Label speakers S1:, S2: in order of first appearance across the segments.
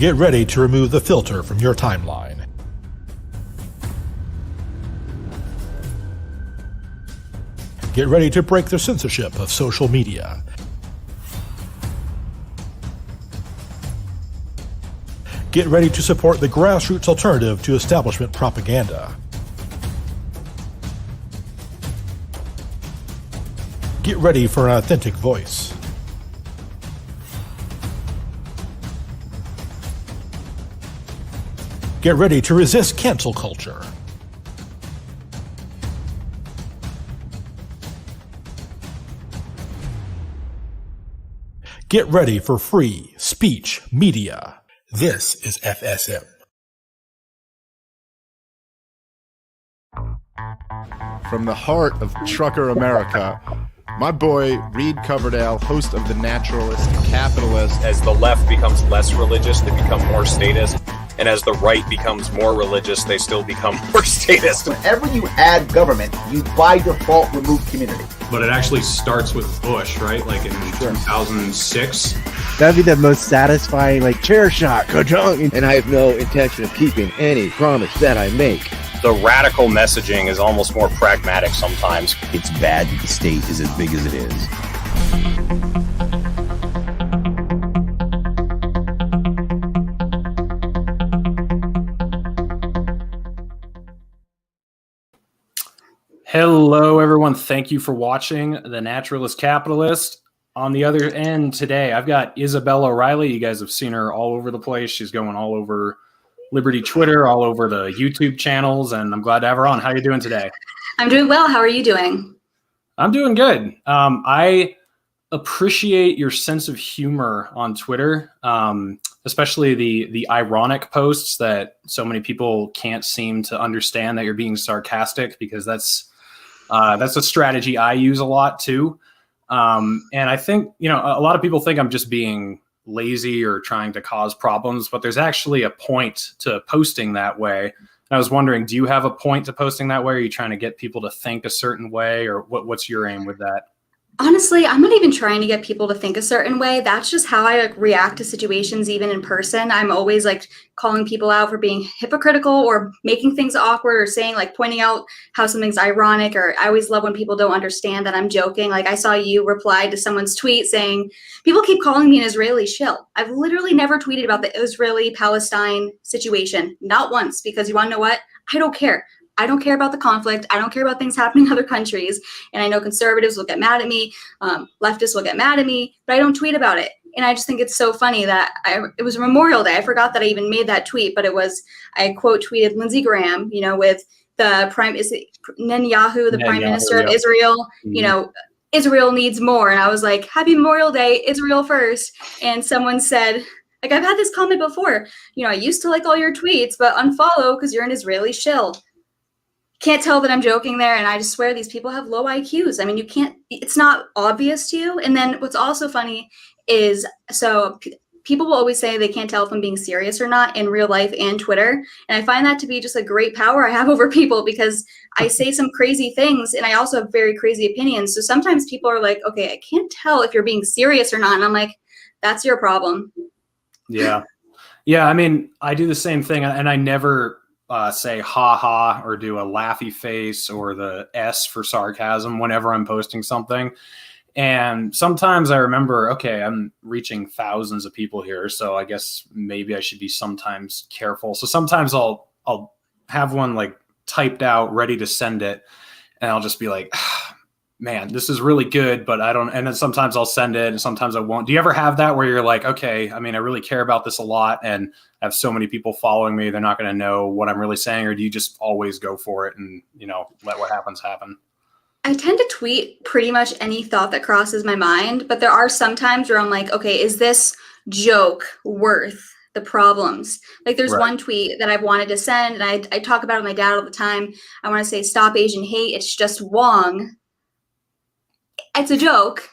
S1: Get ready to remove the filter from your timeline. Get ready to break the censorship of social media. Get ready to support the grassroots alternative to establishment propaganda. Get ready for an authentic voice. Get ready to resist cancel culture. Get ready for free speech media. This is FSM.
S2: From the heart of trucker America, my boy Reed Coverdale, host of The Naturalist Capitalist.
S3: As the left becomes less religious, they become more statist. And as the right becomes more religious, they still become more statist.
S4: Whenever you add government, you by default remove community.
S5: But it actually starts with Bush, right? Like in 2006.
S6: That'd be the most satisfying, like, chair shot, ka-chung.
S7: And I have no intention of keeping any promise that I make.
S3: The radical messaging is almost more pragmatic sometimes.
S8: It's bad that the state is as big as it is.
S5: Hello, everyone. Thank you for watching The Naturalist Capitalist. On the other end today, I've got Isabella Riley. You guys have seen her all over the place. She's going all over Liberty Twitter, all over the YouTube channels, and I'm glad to have her on. How are you doing today?
S9: I'm doing well. How are you doing?
S5: I'm doing good. I appreciate your sense of humor on Twitter, especially the ironic posts that so many people can't seem to understand that you're being sarcastic, because that's a strategy I use a lot too. And I think, a lot of people think I'm just being lazy or trying to cause problems, but there's actually a point to posting that way. And I was wondering, do you have a point to posting that way? Are you trying to get people to think a certain way, or what's your aim with that?
S9: Honestly, I'm not even trying to get people to think a certain way. That's just how I react to situations, even in person. I'm always calling people out for being hypocritical or making things awkward, or saying, pointing out how something's ironic. Or I always love when people don't understand that I'm joking. I saw you reply to someone's tweet saying, people keep calling me an Israeli shill. I've literally never tweeted about the Israeli-Palestine situation. Not once, because you want to know what? I don't care. I don't care about the conflict. I don't care about things happening in other countries. And I know conservatives will get mad at me. Leftists will get mad at me, but I don't tweet about it. And I just think it's so funny that it was Memorial Day. I forgot that I even made that tweet, but I quote tweeted Lindsey Graham, with the Netanyahu, the Prime Minister of Israel, Israel needs more. And I was like, happy Memorial Day, Israel first. And someone said, I've had this comment before, I used to like all your tweets, but unfollow because you're an Israeli shill. Can't tell that I'm joking there, and I just swear these people have low IQs. I mean, it's not obvious to you. And then what's also funny is, people will always say they can't tell if I'm being serious or not in real life and Twitter. And I find that to be just a great power I have over people, because I say some crazy things and I also have very crazy opinions. So sometimes people are like, okay, I can't tell if you're being serious or not. And I'm like, that's your problem.
S5: Yeah. Yeah. I mean, I do the same thing, and I never say ha ha or do a laughy face or the S for sarcasm whenever I'm posting something. And sometimes I remember, okay, I'm reaching thousands of people here, so I guess maybe I should be sometimes careful. So sometimes I'll have one typed out, ready to send it, and I'll just be like, man, this is really good, but I don't. And then sometimes I'll send it and sometimes I won't. Do you ever have that where you're like, okay, I mean, I really care about this a lot and I have so many people following me, they're not going to know what I'm really saying? Or do you just always go for it and, let what happens happen?
S9: I tend to tweet pretty much any thought that crosses my mind, but there are some times where I'm like, okay, is this joke worth the problems? There's one tweet that I've wanted to send, and I talk about it with my dad all the time. I want to say, stop Asian hate. It's just Wong. It's a joke.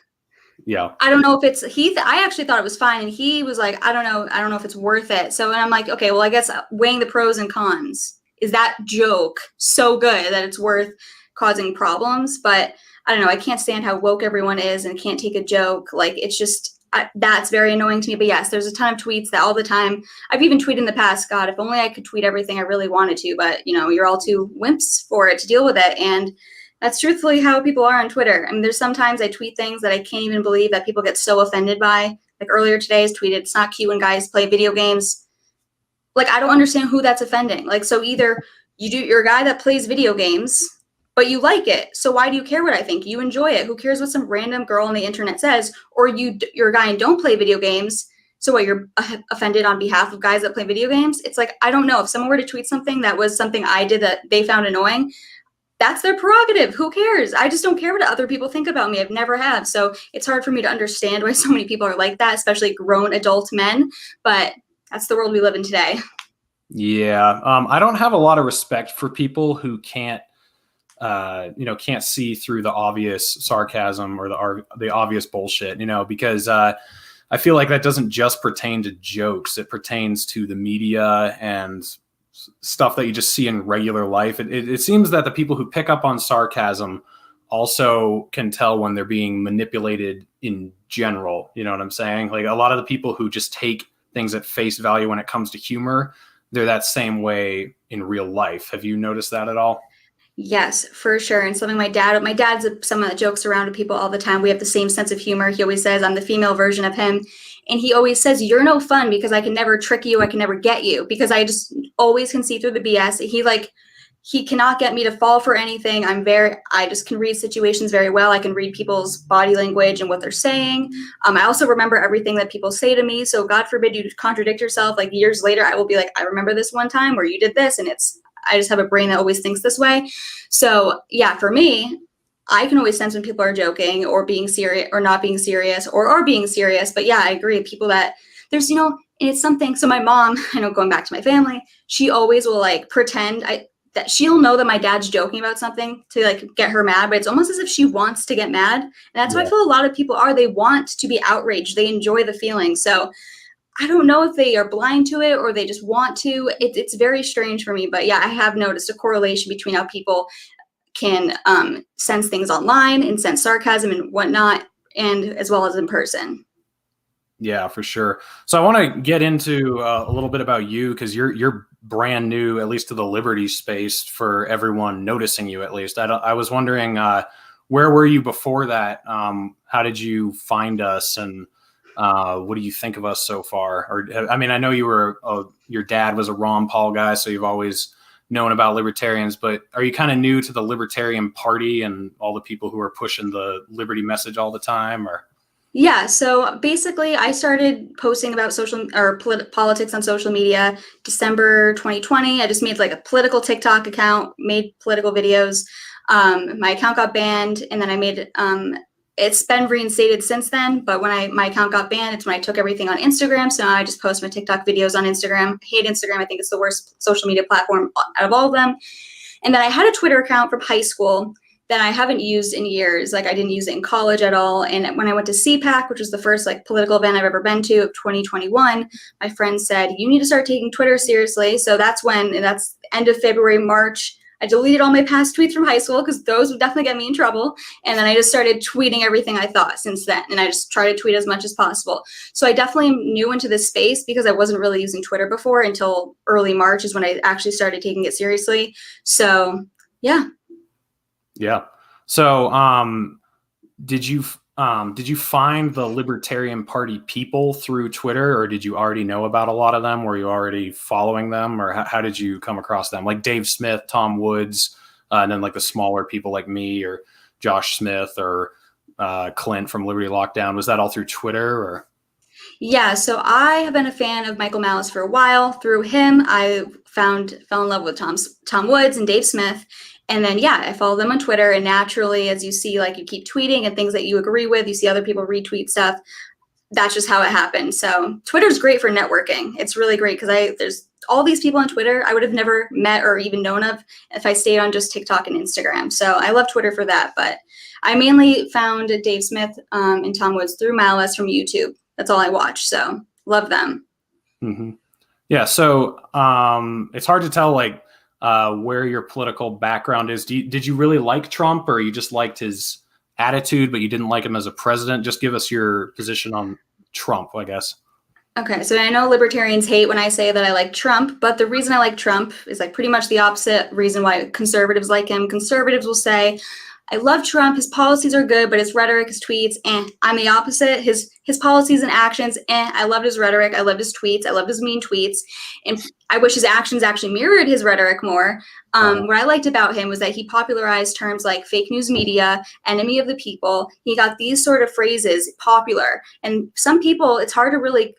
S5: Yeah.
S9: I don't know if it's I actually thought it was fine, and he was like, I don't know if it's worth it. So, and I'm like, okay, well, I guess weighing the pros and cons, is that joke so good that it's worth causing problems? But I don't know. I can't stand how woke everyone is and can't take a joke. It's just, that's very annoying to me. But yes, there's a ton of tweets that all the time. I've even tweeted in the past, God, if only I could tweet everything I really wanted to, but you're all too wimps for it to deal with it. And that's truthfully how people are on Twitter. I mean, there's sometimes I tweet things that I can't even believe that people get so offended by. Like earlier today, I tweeted, it's not cute when guys play video games. Like, I don't understand who that's offending. Like, so either you're a guy that plays video games, but you like it. So why do you care what I think? You enjoy it. Who cares what some random girl on the internet says? Or you're a guy and don't play video games. So what, you're offended on behalf of guys that play video games? It's like, I don't know. If someone were to tweet something that was something I did that they found annoying, that's their prerogative. Who cares? I just don't care what other people think about me. I've never have. So it's hard for me to understand why so many people are like that, especially grown adult men. But that's the world we live in today.
S5: Yeah. I don't have a lot of respect for people who can't see through the obvious sarcasm or the obvious bullshit, because I feel like that doesn't just pertain to jokes. It pertains to the media and stuff that you just see in regular life. It seems that the people who pick up on sarcasm also can tell when they're being manipulated in general. You know what I'm saying? Like, a lot of the people who just take things at face value when it comes to humor, they're that same way in real life. Have you noticed that at all?
S9: Yes, for sure. And something my dad's someone that jokes around with people all the time. We have the same sense of humor. He always says I'm the female version of him. And he always says, you're no fun because I can never trick you. I can never get you because I just always can see through the BS. He cannot get me to fall for anything. I just can read situations very well. I can read people's body language and what they're saying. I also remember everything that people say to me. So God forbid you contradict yourself. Like years later, I will be like, I remember this one time where you did this. And I just have a brain that always thinks this way. So yeah, for me, I can always sense when people are joking or being serious or not being serious or are being serious. But yeah, I agree. People that there's, and it's something. So my mom, going back to my family, she always will like pretend that she'll know that my dad's joking about something to like get her mad, but it's almost as if she wants to get mad. And that's what I feel a lot of people are. They want to be outraged. They enjoy the feeling. So I don't know if they are blind to it or they just want to. It's very strange for me. But yeah, I have noticed a correlation between how people can sense things online and sense sarcasm and whatnot, and as well as in person.
S5: Yeah, for sure. So I want to get into a little bit about you because you're brand new, at least to the Liberty space, for everyone noticing you. At least I was wondering, where were you before that? How did you find us, and what do you think of us so far? Or I mean, I know your dad was a Ron Paul guy, so you've always known about libertarians. But are you kind of new to the Libertarian Party and all the people who are pushing the liberty message all the time, or?
S9: Yeah, so basically I started posting about politics on social media December 2020. I just made like a political TikTok account, made political videos. My account got banned, and then I made it's been reinstated since then, but when my account got banned, it's when I took everything on Instagram. So now I just post my TikTok videos on Instagram. I hate Instagram. I think it's the worst social media platform out of all of them. And then I had a Twitter account from high school that I haven't used in years. Like I didn't use it in college at all. And when I went to CPAC, which was the first like political event I've ever been to of 2021, my friend said, you need to start taking Twitter seriously. So that's end of February, March. I deleted all my past tweets from high school because those would definitely get me in trouble. And then I just started tweeting everything I thought since then. And I just try to tweet as much as possible. So I definitely knew into this space because I wasn't really using Twitter before until early March is when I actually started taking it seriously. So yeah.
S5: Yeah. So did you find the Libertarian Party people through Twitter, or did you already know about a lot of them? Were you already following them, or how did you come across them? Like Dave Smith, Tom Woods, and then like the smaller people like me or Josh Smith or Clint from Liberty Lockdown. Was that all through Twitter, or?
S9: Yeah, so I have been a fan of Michael Malice for a while. Through him, I fell in love with Tom Woods and Dave Smith. And then, yeah, I follow them on Twitter. And naturally, as you see, like you keep tweeting and things that you agree with, you see other people retweet stuff. That's just how it happened. So Twitter's great for networking. It's really great because there's all these people on Twitter I would have never met or even known of if I stayed on just TikTok and Instagram. So I love Twitter for that. But I mainly found Dave Smith and Tom Woods through Malice from YouTube. That's all I watch. So love them.
S5: Mm-hmm. Yeah. So it's hard to tell like where your political background is. Did you really like Trump, or you just liked his attitude, but you didn't like him as a president? Just give us your position on Trump, I guess.
S9: Okay, so I know libertarians hate when I say that I like Trump, but the reason I like Trump is like pretty much the opposite reason why conservatives like him. Conservatives will say, I love Trump, his policies are good, but his rhetoric, his tweets, I'm the opposite. His policies and actions, I loved his rhetoric, I loved his tweets, I loved his mean tweets, and I wish his actions actually mirrored his rhetoric more. What I liked about him was that he popularized terms like fake news media, enemy of the people. He got these sort of phrases popular. And some people, it's hard to really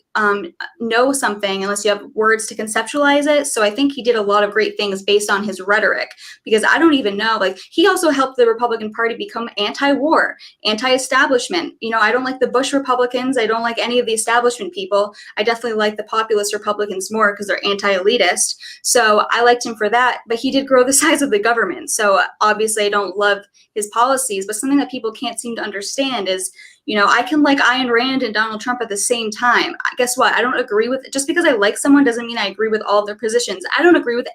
S9: know something unless you have words to conceptualize it. So I think he did a lot of great things based on his rhetoric, because I don't even know, like, he also helped the Republican Party become anti-war, anti-establishment. You know, I don't like the Bush Republicans. I don't like any of the establishment people. I definitely like the populist Republicans more because they're anti-elitist. So I liked him for that, but he did grow the size of the government. So obviously I don't love his policies, but something that people can't seem to understand is, you know, I can like Ayn Rand and Donald Trump at the same time. Guess what? I don't agree with, just because I like someone doesn't mean I agree with all of their positions. I don't agree with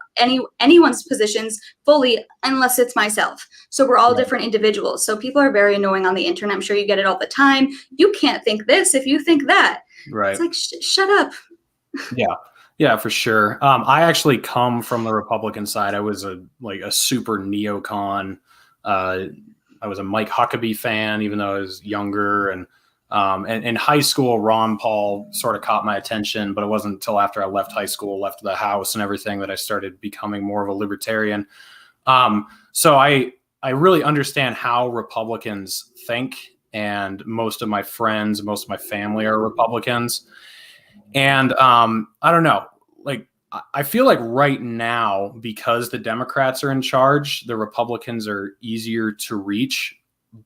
S9: anyone's positions fully unless it's myself. So we're all different individuals. So people are very annoying on the internet. I'm sure you get it all the time. You can't think this if you think that.
S5: Right.
S9: It's like, shut up.
S5: Yeah, for sure. I actually come from the Republican side. I was a super neocon. I was a Mike Huckabee fan, even though I was younger. And in high school, Ron Paul sort of caught my attention, but it wasn't until after I left high school, left the house and everything, that I started becoming more of a libertarian. So I really understand how Republicans think, and most of my friends, most of my family are Republicans. And I don't know, like, I feel like right now, because the Democrats are in charge, the Republicans are easier to reach.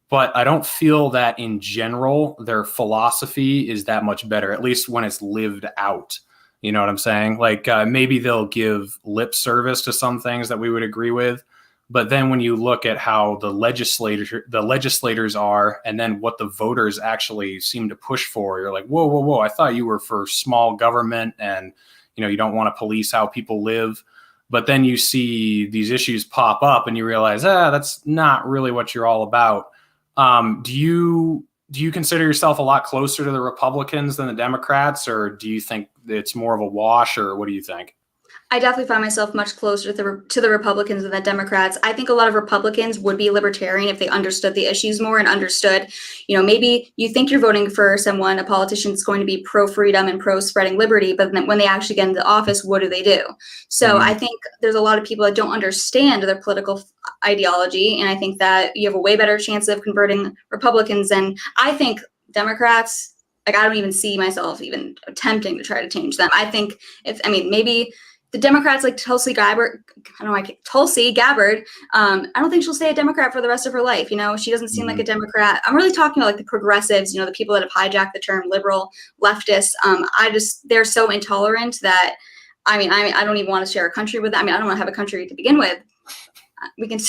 S5: But I don't feel that in general, their philosophy is that much better, at least when it's lived out. You know what I'm saying? Like, maybe they'll give lip service to some things that we would agree with. But then when you look at how the legislators are, and then what the voters actually seem to push for, you're like, whoa, I thought you were for small government, and you know, you don't want to police how people live. But then you see these issues pop up and you realize, that's not really what you're all about. Do you consider yourself a lot closer to the Republicans than the Democrats, or do you think it's more of a wash, or what do you think?
S9: I definitely find myself much closer to the Republicans than the Democrats. I think a lot of Republicans would be libertarian if they understood the issues more and understood, you know, maybe you think you're voting for someone, a politician that's going to be pro-freedom and pro-spreading liberty, but then when they actually get into office, what do? So I think there's a lot of people that don't understand their political ideology, and I think that you have a way better chance of converting Republicans. And I think Democrats, like, I don't even see myself even attempting to try to change them. I think maybe the Democrats like Tulsi Gabbard. I don't think she'll stay a Democrat for the rest of her life. You know, she doesn't seem like a Democrat. I'm really talking about like the progressives, you know, the people that have hijacked the term liberal, leftist. They're so intolerant that, I don't even want to share a country with them. I don't want to have a country to begin with.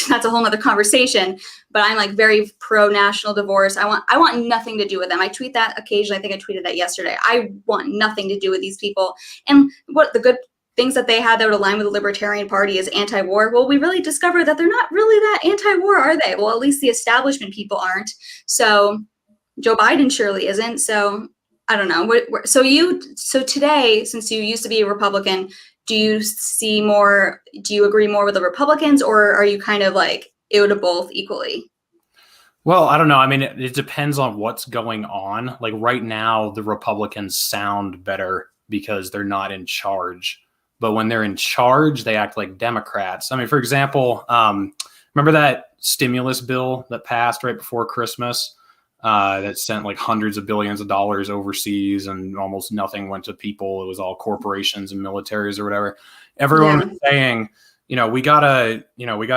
S9: That's a whole nother conversation, but I'm like very pro national divorce. I want nothing to do with them. I tweet that occasionally. I think I tweeted that yesterday. I want nothing to do with these people. And what the good things that they had that would align with the Libertarian Party is anti-war. Well, we really discovered that they're not really that anti-war, are they? Well, at least the establishment people aren't. So Joe Biden surely isn't. So I don't know. So today, since you used to be a Republican, do you agree more with the Republicans, or are you kind of like ew to both equally?
S5: Well, I don't know. I mean, it depends on what's going on. Like right now, the Republicans sound better because they're not in charge. But when they're in charge, they act like Democrats. I mean, for example, remember that stimulus bill that passed right before Christmas that sent like hundreds of billions of dollars overseas, and almost nothing went to people. It was all corporations and militaries or whatever. Everyone was saying, we gotta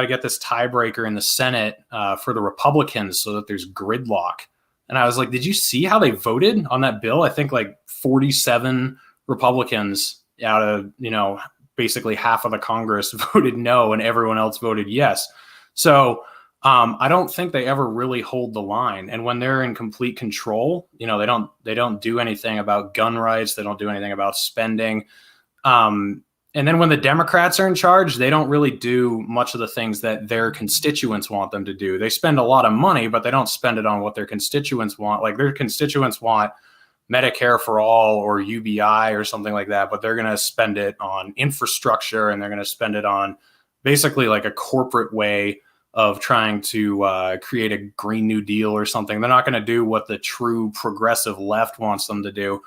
S5: get this tiebreaker in the Senate for the Republicans so that there's gridlock. And I was like, did you see how they voted on that bill? I think like 47 Republicans out of, basically half of the Congress voted no, and everyone else voted yes. So I don't think they ever really hold the line. And when they're in complete control, they don't do anything about gun rights. They don't do anything about spending. And then when the Democrats are in charge, they don't really do much of the things that their constituents want them to do. They spend a lot of money, but they don't spend it on what their constituents want. Like their constituents want Medicare for all or UBI or something like that, but they're going to spend it on infrastructure, and they're going to spend it on basically like a corporate way of trying to create a Green New Deal or something. They're not going to do what the true progressive left wants them to do.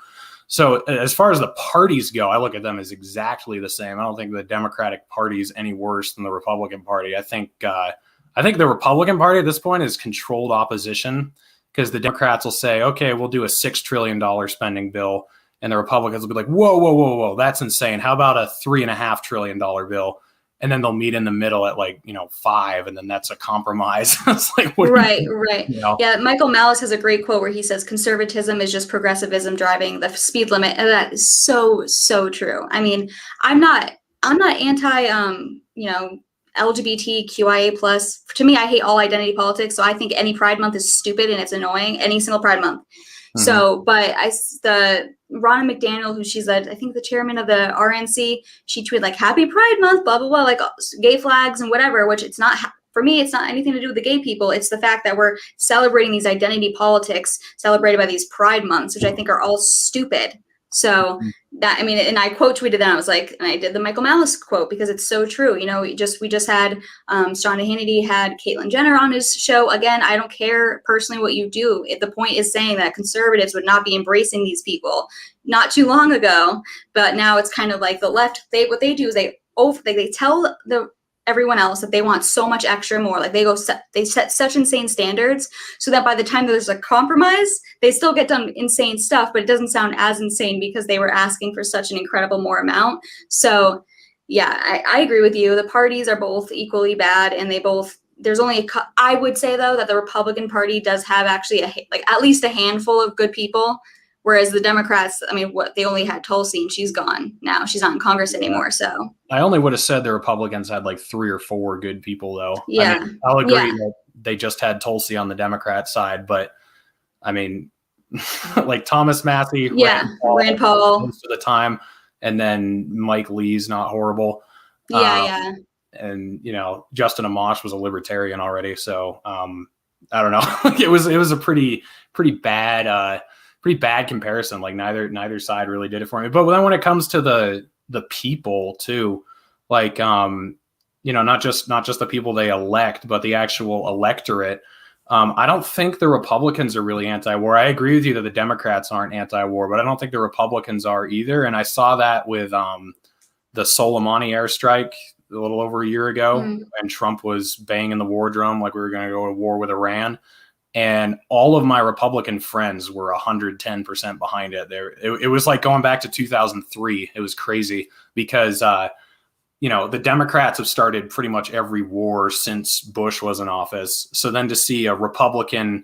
S5: So as far as the parties go, I look at them as exactly the same. I don't think the Democratic Party is any worse than the Republican Party. I think the Republican Party at this point is controlled opposition, because the Democrats will say, okay, we'll do a $6 trillion spending bill. And the Republicans will be like, whoa, that's insane. How about a $3.5 trillion bill? And then they'll meet in the middle at like, 5, and then that's a compromise. It's like,
S9: right.
S5: You know?
S9: Yeah, Michael Malice has a great quote where he says, conservatism is just progressivism driving the speed limit. And that is so true. I mean, I'm not anti, LGBTQIA plus. To me, I hate all identity politics. So I think any Pride Month is stupid and it's annoying. Any single Pride Month. Mm-hmm. So, but the Ronna McDaniel, who she's I think the chairman of the RNC, she tweeted like Happy Pride Month, blah blah blah, like gay flags and whatever. Which it's not, for me, it's not anything to do with the gay people. It's the fact that we're celebrating these identity politics celebrated by these Pride months, which I think are all stupid. So that, I mean, and I quote tweeted that. I was like, and I did the Michael Malice quote because it's so true. We just had Sean Hannity had Caitlyn Jenner on his show. Again, I don't care personally what you do. The point is saying that conservatives would not be embracing these people not too long ago, but now it's kind of like the left. What they do is they tell everyone else that they want so much extra more. Like they set such insane standards so that by the time there's a compromise, they still get done insane stuff, but it doesn't sound as insane because they were asking for such an incredible more amount. So yeah, I agree with you. The parties are both equally bad, and there's only I would say though that the Republican Party does have actually at least a handful of good people. Whereas the Democrats, I mean, they only had Tulsi, and she's gone now. She's not in Congress anymore. So
S5: I only would have said the Republicans had like 3 or 4 good people, though.
S9: Yeah,
S5: I mean, I'll agree that they just had Tulsi on the Democrat side, but I mean, like Thomas Massey, Rand Paul most of the time, and then Mike Lee's not horrible.
S9: Yeah.
S5: And Justin Amash was a libertarian already, so I don't know. it was a pretty bad. Pretty bad comparison. Like neither side really did it for me. But then when it comes to the people too, like not just the people they elect, but the actual electorate. I don't think the Republicans are really anti-war. I agree with you that the Democrats aren't anti-war, but I don't think the Republicans are either. And I saw that with the Soleimani airstrike a little over a year ago, and Trump was banging the war drum like we were going to go to war with Iran. And all of my Republican friends were 110% behind it. It was like going back to 2003. It was crazy because, the Democrats have started pretty much every war since Bush was in office. So then to see a Republican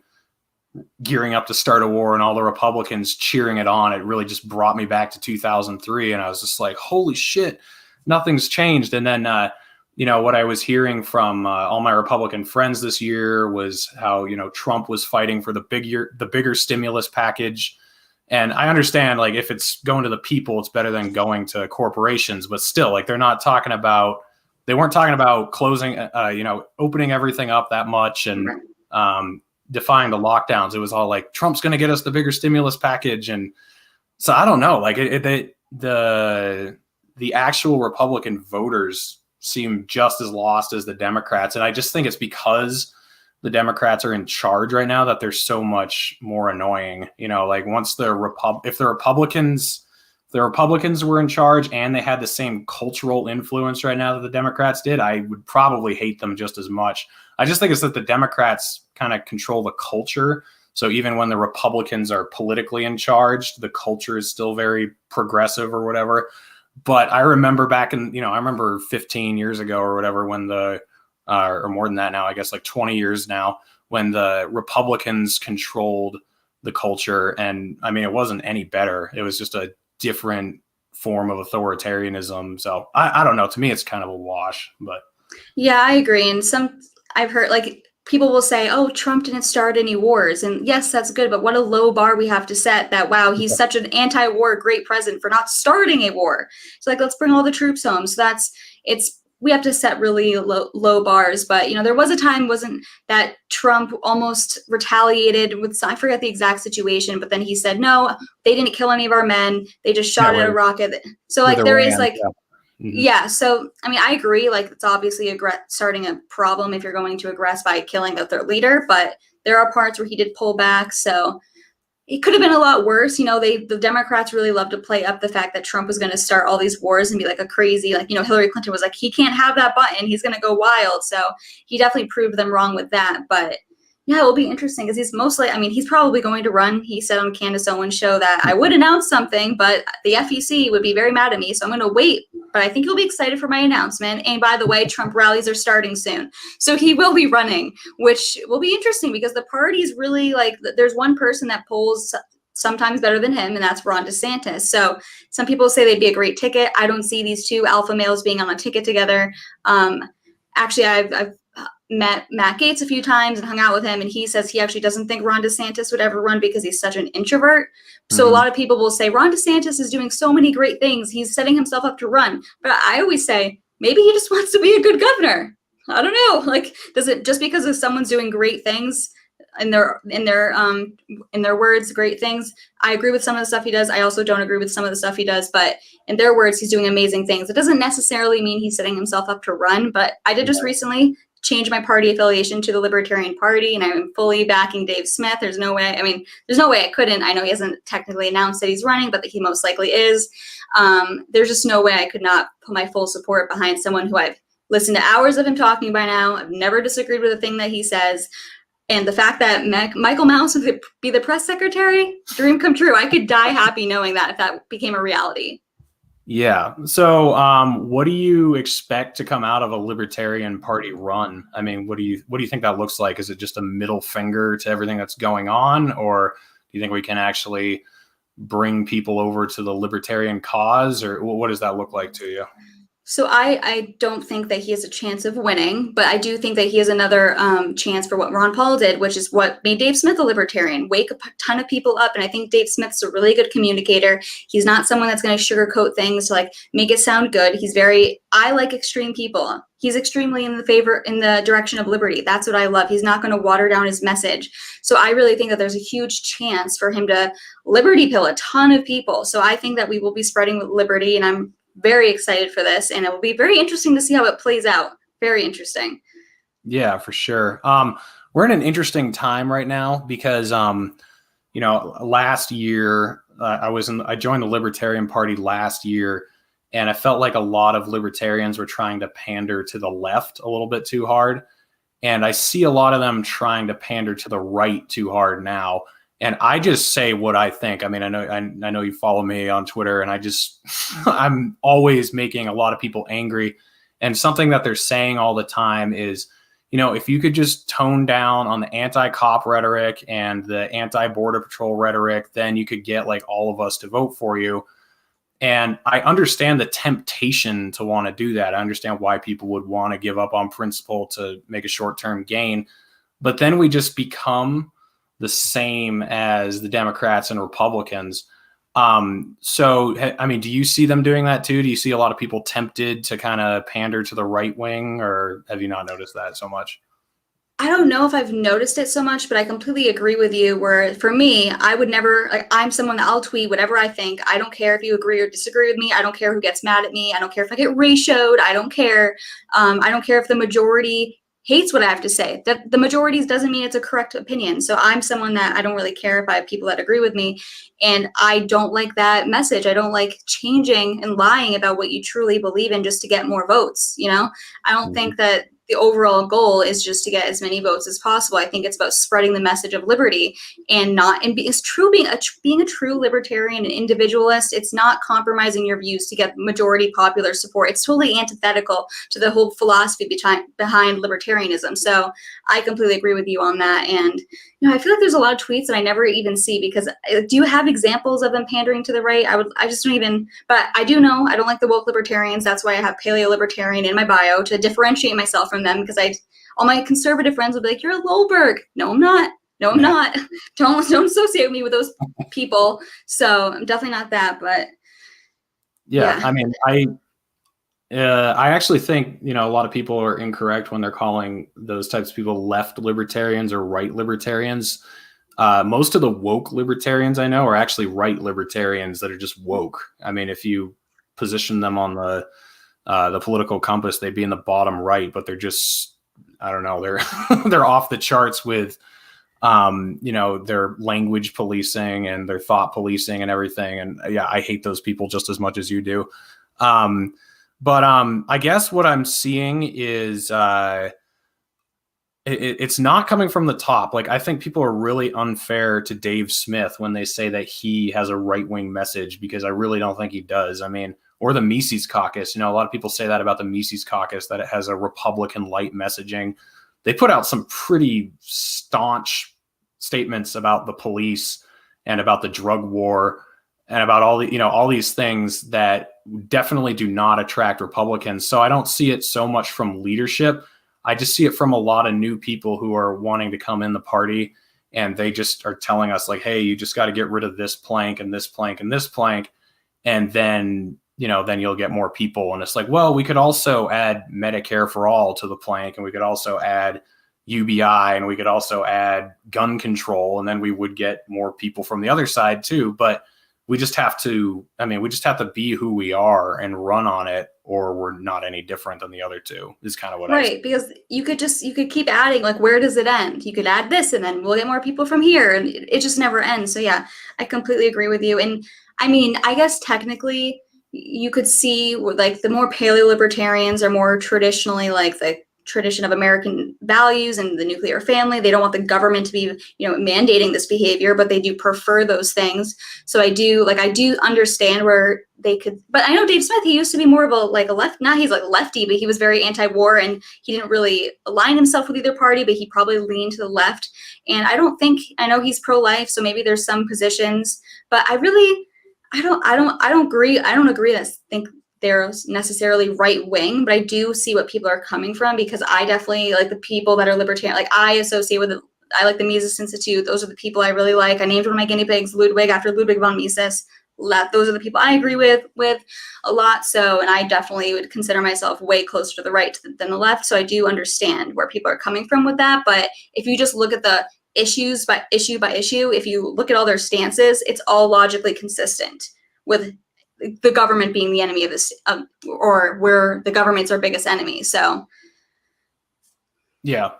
S5: gearing up to start a war and all the Republicans cheering it on, it really just brought me back to 2003. And I was just like, holy shit, nothing's changed. And then, what I was hearing from all my Republican friends this year was how, Trump was fighting for the bigger stimulus package. And I understand, like, if it's going to the people, it's better than going to corporations. But still, like, they weren't talking about closing, opening everything up that much and defying the lockdowns. It was all like, Trump's going to get us the bigger stimulus package. And so I don't know, like the actual Republican voters seem just as lost as the Democrats. And I just think it's because the Democrats are in charge right now that they're so much more annoying. Like once if the Republicans were in charge and they had the same cultural influence right now that the Democrats did, I would probably hate them just as much. I just think it's that the Democrats kind of control the culture. So even when the Republicans are politically in charge, the culture is still very progressive or whatever. But I remember back in, I remember 15 years ago or whatever when or more than that now, I guess like 20 years now, when the Republicans controlled the culture. And I mean, it wasn't any better. It was just a different form of authoritarianism. So I don't know. To me, it's kind of a wash, but.
S9: Yeah, I agree. And I've heard like people will say, oh, Trump didn't start any wars. And yes, that's good. But what a low bar we have to set that, wow, he's such an anti-war great president for not starting a war. So like, let's bring all the troops home. So we have to set really low bars. But, you know, there was a time, wasn't that Trump almost retaliated with, I forget the exact situation, but then he said, no, they didn't kill any of our men. They just shot at a rocket. So like there is like, yeah. So, I mean, I agree. Like it's obviously starting a problem if you're going to aggress by killing their leader, but there are parts where he did pull back. So it could have been a lot worse. You know, the Democrats really love to play up the fact that Trump was going to start all these wars and be like a crazy, like, you know, Hillary Clinton was like, he can't have that button. He's going to go wild. So he definitely proved them wrong with that. But yeah, it will be interesting because he's probably going to run. He said on Candace Owens' show that I would announce something, but the FEC would be very mad at me. So I'm going to wait. But I think he'll be excited for my announcement. And by the way, Trump rallies are starting soon. So he will be running, which will be interesting because the party's really like, there's one person that polls sometimes better than him, and that's Ron DeSantis. So some people say they'd be a great ticket. I don't see these two alpha males being on a ticket together. Actually, I've met Matt Gaetz a few times and hung out with him, and he says he actually doesn't think Ron DeSantis would ever run because he's such an introvert. So a lot of people will say Ron DeSantis is doing so many great things. He's setting himself up to run. But I always say maybe he just wants to be a good governor. I don't know. Like, does it just because if someone's doing great things in their words, great things? I agree with some of the stuff he does. I also don't agree with some of the stuff he does, but in their words, he's doing amazing things. It doesn't necessarily mean he's setting himself up to run, but I did just recently change my party affiliation to the Libertarian Party, and I'm fully backing Dave Smith. There's no way I couldn't. I know he hasn't technically announced that he's running, but that he most likely is. There's just no way I could not put my full support behind someone who I've listened to hours of him talking by now. I've never disagreed with a thing that he says. And the fact that Michael Mouse would be the press secretary, dream come true. I could die happy knowing that if that became a reality.
S5: Yeah. So what do you expect to come out of a Libertarian Party run? I mean, what do you think that looks like? Is it just a middle finger to everything that's going on? Or do you think we can actually bring people over to the Libertarian cause? Or what does that look like to you?
S9: So I don't think that he has a chance of winning, but I do think that he has another chance for what Ron Paul did, which is what made Dave Smith a libertarian, wake a ton of people up. And I think Dave Smith's a really good communicator. He's not someone that's going to sugarcoat things to like make it sound good. I like extreme people. He's extremely in the direction of liberty. That's what I love. He's not going to water down his message. So I really think that there's a huge chance for him to liberty pill a ton of people. So I think that we will be spreading with liberty, and I'm very excited for this, and it will be very interesting to see how it plays out. Very interesting.
S5: Yeah, for sure. We're in an interesting time right now because, last year I joined the Libertarian Party last year, and I felt like a lot of libertarians were trying to pander to the left a little bit too hard. And I see a lot of them trying to pander to the right too hard now. And I just say what I think. I mean, I know you follow me on Twitter, and I'm always making a lot of people angry. And something that they're saying all the time is, if you could just tone down on the anti-cop rhetoric and the anti-border patrol rhetoric, then you could get like all of us to vote for you. And I understand the temptation to want to do that. I understand why people would want to give up on principle to make a short-term gain. But then we just become the same as the Democrats and Republicans. So, I mean, do you see them doing that too? Do you see a lot of people tempted to kind of pander to the right wing, or have you not noticed that so much?
S9: I don't know if I've noticed it so much, but I completely agree with you where for me, I would never, I'm someone that I'll tweet whatever I think. I don't care if you agree or disagree with me. I don't care who gets mad at me. I don't care if I get ratioed. I don't care. I don't care if the majority hates what I have to say. That the majorities doesn't mean it's a correct opinion. So I'm someone that I don't really care if I have people that agree with me. And I don't like that message. I don't like changing and lying about what you truly believe in just to get more votes. I don't think that the overall goal is just to get as many votes as possible. I think it's about spreading the message of liberty and being a true libertarian and individualist. It's not compromising your views to get majority popular support. It's totally antithetical to the whole philosophy behind libertarianism. So I completely agree with you on that. And I feel like there's a lot of tweets that I never even see because do you have examples of them pandering to the right? I just don't even, but I do know I don't like the woke libertarians. That's why I have paleo libertarian in my bio to differentiate myself from them, because all my conservative friends will be like, you're a Lowberg. No, I'm not. No, I'm not. Don't associate me with those people. So I'm definitely not that, but
S5: yeah. I mean, I actually think, a lot of people are incorrect when they're calling those types of people left libertarians or right libertarians. Most of the woke libertarians I know are actually right libertarians that are just woke. I mean, if you position them on the political compass, they'd be in the bottom right, but they're just, I don't know, they're they're off the charts with their language policing and their thought policing and everything. And yeah, I hate those people just as much as you do. But I guess what I'm seeing is it's not coming from the top. Like, I think people are really unfair to Dave Smith when they say that he has a right-wing message, because I really don't think he does. I mean, or the Mises Caucus. A lot of people say that about the Mises Caucus, that it has a Republican light messaging. They put out some pretty staunch statements about the police and about the drug war and about all these things that definitely do not attract Republicans. So I don't see it so much from leadership. I just see it from a lot of new people who are wanting to come in the party, and they just are telling us like, hey, you just got to get rid of this plank and this plank and this plank. And then, then you'll get more people. And it's like, well, we could also add Medicare for all to the plank, and we could also add UBI, and we could also add gun control. And then we would get more people from the other side too. But we just have to be who we are and run on it, or we're not any different than the other two, is kind of what I see.
S9: Because you could keep adding, like, where does it end? You could add this and then we'll get more people from here, and it just never ends. So yeah, I completely agree with you. And I mean, I guess technically you could see like the more paleo-libertarians are more traditionally like the tradition of American values and the nuclear family. They don't want the government to be, mandating this behavior, but they do prefer those things. So I do understand where they could, but I know Dave Smith, he used to be more of a left, now he's like lefty, but he was very anti-war, and he didn't really align himself with either party, but he probably leaned to the left. And I know he's pro-life, so maybe there's some positions, but I don't agree that I think they're necessarily right wing, but I do see what people are coming from, because I definitely like the people that are libertarian. Like, I associate with I like the Mises Institute. Those are the people I really like. I named one of my guinea pigs Ludwig after Ludwig von Mises. Those are the people I agree with a lot. So, and I definitely would consider myself way closer to the right than the left. So I do understand where people are coming from with that. But if you just look at the issues by issue, if you look at all their stances, it's all logically consistent with the government being the enemy of this, or where the government's our biggest enemy. So yeah,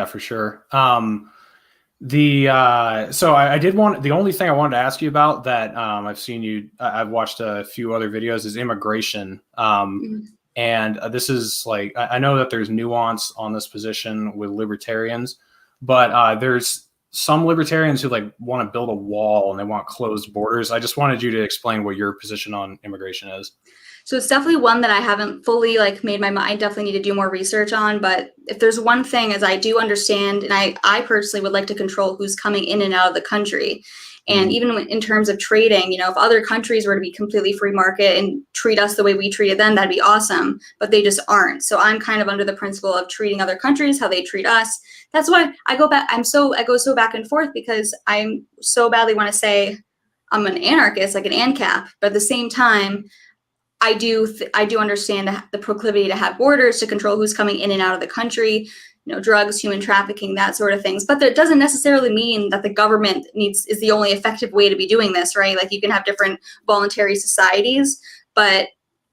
S9: for sure. The only thing I wanted to ask you about that, I've watched a few other videos, is immigration. And this is like, I know that there's nuance on this position with libertarians, but there's some libertarians who want to build a wall and they want closed borders. I just wanted you to explain what your position on immigration is. So it's definitely one that I haven't fully made my mind. I definitely need to do more research on. But if there's one thing, is I do understand, and I personally would like to control who's coming in and out of the country. And even in terms of trading, if other countries were to be completely free market and treat us the way we treated them, that'd be awesome. But they just aren't. So I'm kind of under the principle of treating other countries how they treat us. That's why I go back. I go so back and forth, because I so badly want to say I'm an anarchist, like an ANCAP, but at the same time, I do understand the proclivity to have borders to control who's coming in and out of the country, drugs, human trafficking, that sort of things. But that doesn't necessarily mean that the government is the only effective way to be doing this, right? Like, you can have different voluntary societies, but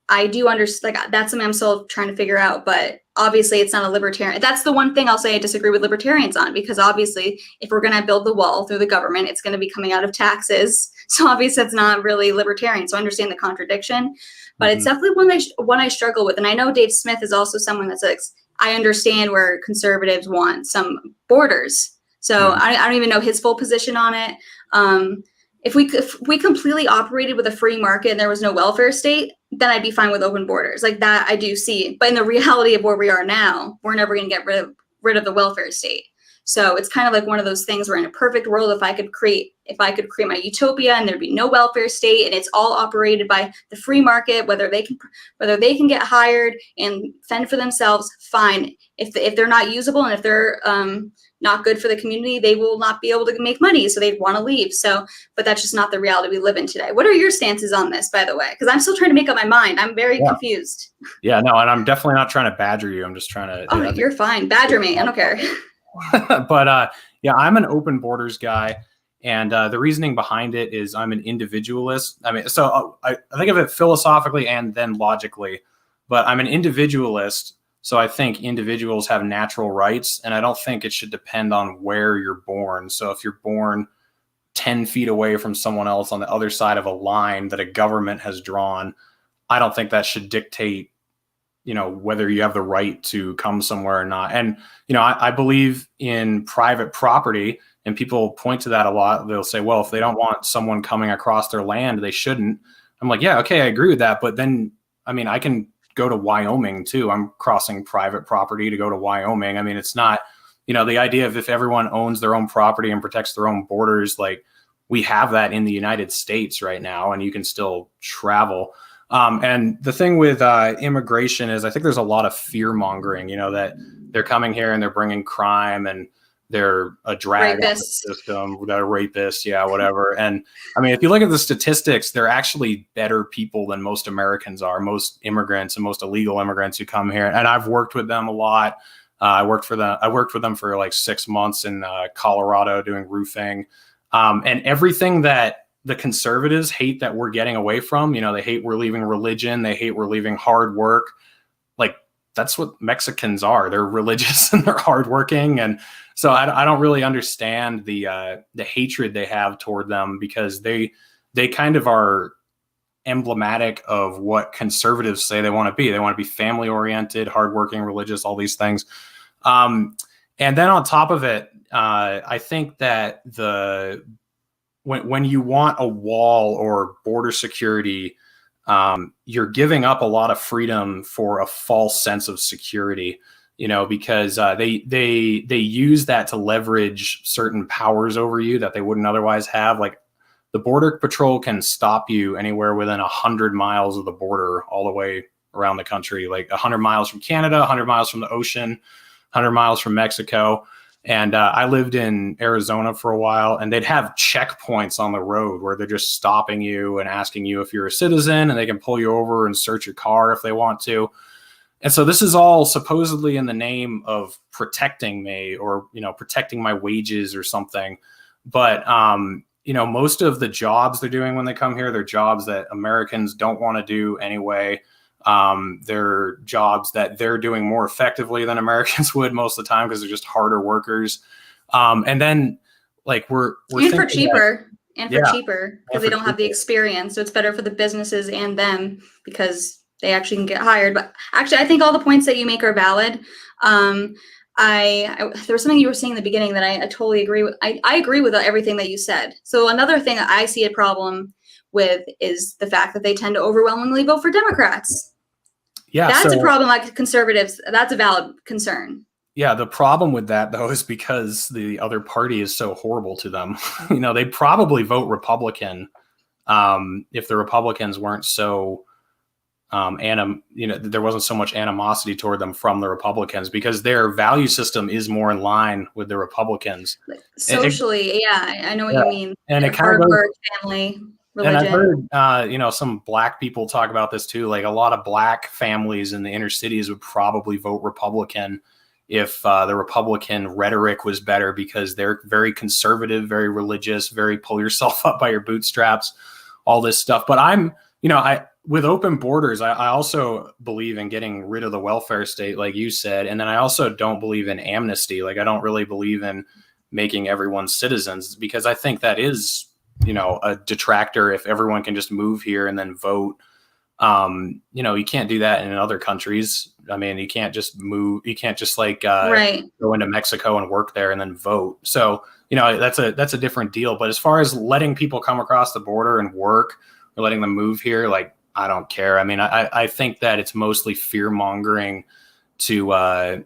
S9: I do understand, that's something I'm still trying to figure out. But obviously it's not a libertarian. That's the one thing I'll say I disagree with libertarians on, because obviously if we're going to build the wall through the government, it's going to be coming out of taxes. So obviously it's not really libertarian. So I understand the contradiction, but it's definitely one I struggle with. And I know Dave Smith is also someone that's like, I understand where conservatives want some borders. So I don't even know his full position on it. If we completely operated with a free market and there was no welfare state, then I'd be fine with open borders. Like, that I do see. But in the reality of where we are now, we're never going to get rid of the welfare state. So it's kind of like one of those things where in a perfect world, if I could create my utopia and there'd be no welfare state and it's all operated by the free market, whether they can get hired and fend for themselves, fine. If they're not usable and if they're not good for the community, they will not be able to make money, so they'd want to leave. So, but that's just not the reality we live in today. What are your stances on this, by the way? Because I'm still trying to make up my mind. I'm very confused.
S5: Yeah, no, and I'm definitely not trying to badger you. I'm just trying to.
S9: Oh, you're fine. Badger me. I don't care.
S5: But yeah, I'm an open borders guy. And the reasoning behind it is I'm an individualist. I mean, so I think of it philosophically and then logically, but I'm an individualist. So I think individuals have natural rights, and I don't think it should depend on where you're born. So if you're born 10 feet away from someone else on the other side of a line that a government has drawn, I don't think that should dictate, whether you have the right to come somewhere or not. And, I believe in private property, and people point to that a lot. They'll say, well, if they don't want someone coming across their land, they shouldn't. I'm like, yeah, okay, I agree with that. But then, I can go to Wyoming too. I'm crossing private property to go to Wyoming. It's not, the idea of if everyone owns their own property and protects their own borders, like we have that in the United States right now, and you can still travel. And the thing with immigration is I think there's a lot of fear mongering, that they're coming here and they're bringing crime and they're a drag on the system, they're rapists, yeah, whatever. And if you look at the statistics, they're actually better people than most Americans are, most immigrants and most illegal immigrants who come here. And I've worked with them a lot. I worked with them for like 6 months in Colorado doing roofing. And everything that the conservatives hate that we're getting away from, they hate we're leaving religion, they hate we're leaving hard work. Like that's what Mexicans are. They're religious and they're hardworking. And so I don't really understand the hatred they have toward them, because they kind of are emblematic of what conservatives say they want to be. They want to be family oriented, hardworking, religious, all these things. And then on top of it, I think that when you want a wall or border security, you're giving up a lot of freedom for a false sense of security, because they use that to leverage certain powers over you that they wouldn't otherwise have. Like the Border Patrol can stop you anywhere within 100 miles of the border all the way around the country, like 100 miles from Canada, 100 miles from the ocean, 100 miles from Mexico. And I lived in Arizona for a while, and they'd have checkpoints on the road where they're just stopping you and asking you if you're a citizen, and they can pull you over and search your car if they want to. And so this is all supposedly in the name of protecting me or, protecting my wages or something. But, most of the jobs they're doing when they come here, they're jobs that Americans don't want to do anyway. They're jobs that they're doing more effectively than Americans would most of the time because they're just harder workers. And then like we're
S9: and for cheaper because they don't have the experience. So it's better for the businesses and them because they actually can get hired. But actually, I think all the points that you make are valid. There was something you were saying in the beginning that I totally agree with. I agree with everything that you said. So another thing that I see a problem with is the fact that they tend to overwhelmingly vote for Democrats. Yeah, that's a problem. Like conservatives, that's a valid concern.
S5: Yeah, the problem with that though is because the other party is so horrible to them. They probably vote Republican if the Republicans weren't so there wasn't so much animosity toward them from the Republicans, because their value system is more in line with the Republicans.
S9: Socially, I know what you mean.
S5: And it kind of
S9: work, family, religion.
S5: And I've heard, some black people talk about this too. Like a lot of black families in the inner cities would probably vote Republican if the Republican rhetoric was better, because they're very conservative, very religious, very pull yourself up by your bootstraps, all this stuff. But with open borders, I also believe in getting rid of the welfare state, like you said. And then I also don't believe in amnesty. Like I don't really believe in making everyone citizens, because I think that is, a detractor if everyone can just move here and then vote. You can't do that in other countries. You can't just move. You can't just go into Mexico and work there and then vote. So, that's a different deal. But as far as letting people come across the border and work or letting them move here, like, I don't care. I think that it's mostly fear mongering to,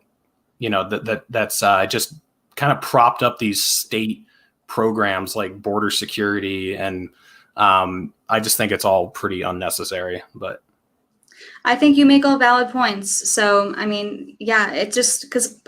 S5: that's just kind of propped up these state programs like border security, and I just think it's all pretty unnecessary. But
S9: I think you make all valid points. So, I mean, yeah, it's just because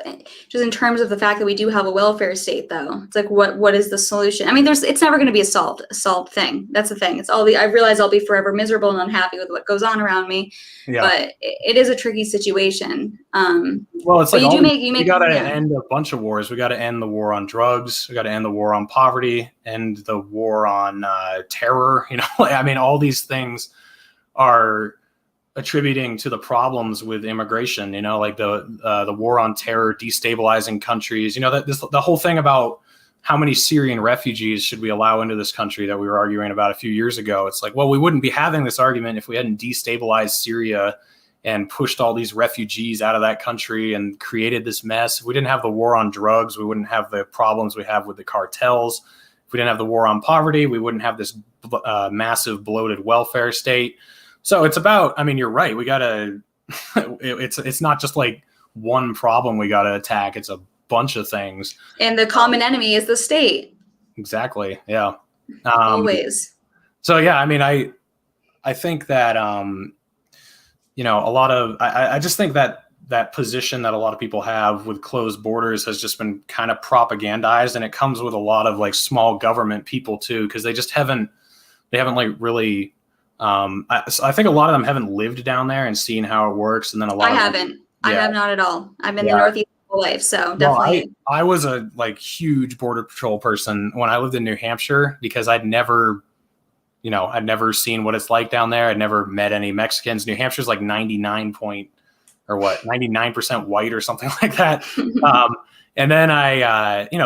S9: just in terms of the fact that we do have a welfare state, though, it's like, what is the solution? I mean, it's never going to be a solved thing. That's the thing. I realize I'll be forever miserable and unhappy with what goes on around me, but it is a tricky situation.
S5: Well, it's like
S9: you
S5: got to end a bunch of wars. We got to end the war on drugs. We got to end the war on poverty, end the war on terror. I mean, all these things are attributing to the problems with immigration, like the war on terror, destabilizing countries, the whole thing about how many Syrian refugees should we allow into this country that we were arguing about a few years ago. It's like, well, we wouldn't be having this argument if we hadn't destabilized Syria and pushed all these refugees out of that country and created this mess. If we didn't have the war on drugs, we wouldn't have the problems we have with the cartels. If we didn't have the war on poverty, we wouldn't have this massive bloated welfare state. So it's about, I mean, you're right. We got to, it's not just like one problem we got to attack. It's a bunch of things. And
S9: the common enemy is the state.
S5: Exactly. Yeah.
S9: Always.
S5: So, yeah, I mean, I think that, a lot of, I just think that position that a lot of people have with closed borders has just been kind of propagandized, and it comes with a lot of like small government people too, because they haven't like really, I think a lot of them haven't lived down there and seen how it works. And then I
S9: have not at all. I've been in the Northeast all life. So definitely.
S5: Well, I was a huge border patrol person when I lived in New Hampshire, because I'd never seen what it's like down there. I'd never met any Mexicans. New Hampshire's like 99% white or something like that. And then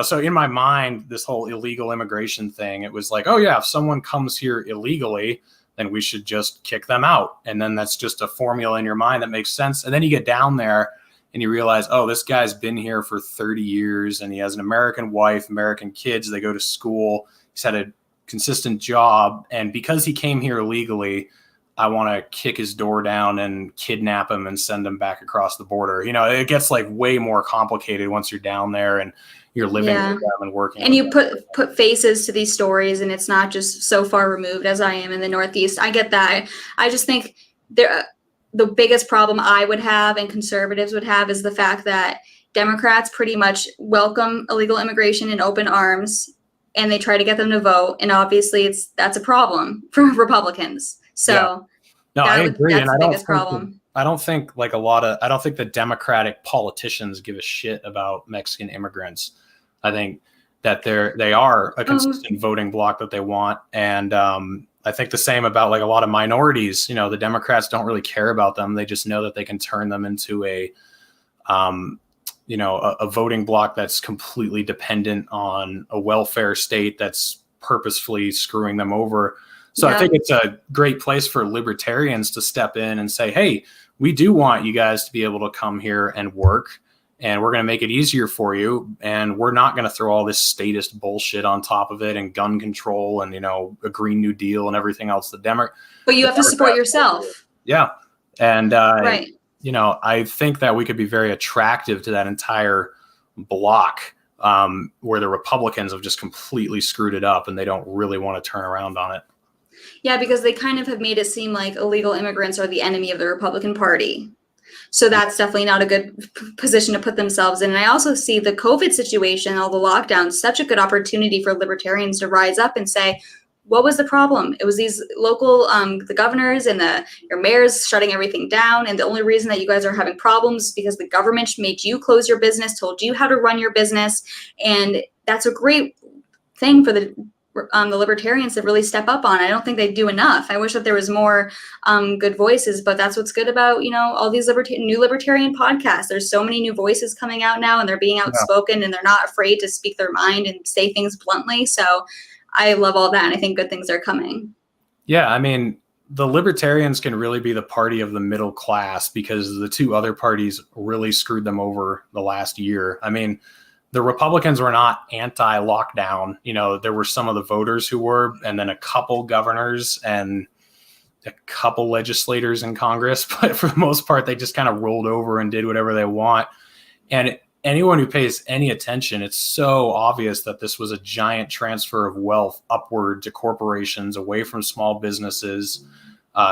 S5: so in my mind, this whole illegal immigration thing, it was like, oh yeah, if someone comes here illegally, then we should just kick them out. And then that's just a formula in your mind that makes sense. And then you get down there and you realize, oh, this guy's been here for 30 years and he has an American wife, American kids. They go to school. He's had a consistent job. And because he came here illegally, I want to kick his door down and kidnap him and send him back across the border. It gets like way more complicated once you're down there and you're living with them and working.
S9: And you put faces to these stories, and it's not just so far removed as I am in the Northeast. I get that. I just think the biggest problem I would have and conservatives would have is the fact that Democrats pretty much welcome illegal immigration in open arms, and they try to get them to vote. And obviously that's a problem for Republicans. So
S5: I agree.
S9: That's the biggest problem.
S5: I don't think the Democratic politicians give a shit about Mexican immigrants. I think that they are a consistent voting bloc that they want. And I think the same about like a lot of minorities. The Democrats don't really care about them. They just know that they can turn them into a voting bloc that's completely dependent on a welfare state that's purposefully screwing them over. So I think it's a great place for libertarians to step in and say, hey, we do want you guys to be able to come here and work, and we're going to make it easier for you. And we're not going to throw all this statist bullshit on top of it and gun control and, a Green New Deal and everything else.
S9: But you have to support yourself.
S5: Yeah. And,
S9: right.
S5: I think that we could be very attractive to that entire block where the Republicans have just completely screwed it up and they don't really want to turn around on it.
S9: Yeah, because they kind of have made it seem like illegal immigrants are the enemy of the Republican Party. So that's definitely not a good position to put themselves in. And I also see the COVID situation, all the lockdowns, such a good opportunity for libertarians to rise up and say, what was the problem? It was these local, the governors and your mayors shutting everything down. And the only reason that you guys are having problems is because the government made you close your business, told you how to run your business. And that's a great thing for the libertarians to really step up on. I don't think they do enough. I wish that there was more good voices, but that's what's good about, all these new libertarian podcasts. There's so many new voices coming out now, and they're being outspoken and they're not afraid to speak their mind and say things bluntly. So I love all that. And I think good things are coming.
S5: Yeah. I mean, the libertarians can really be the party of the middle class because the two other parties really screwed them over the last year. I mean, the Republicans were not anti-lockdown. There were some of the voters who were, and then a couple governors and a couple legislators in Congress. But for the most part, they just kind of rolled over and did whatever they want. And anyone who pays any attention, it's so obvious that this was a giant transfer of wealth upward to corporations, away from small businesses,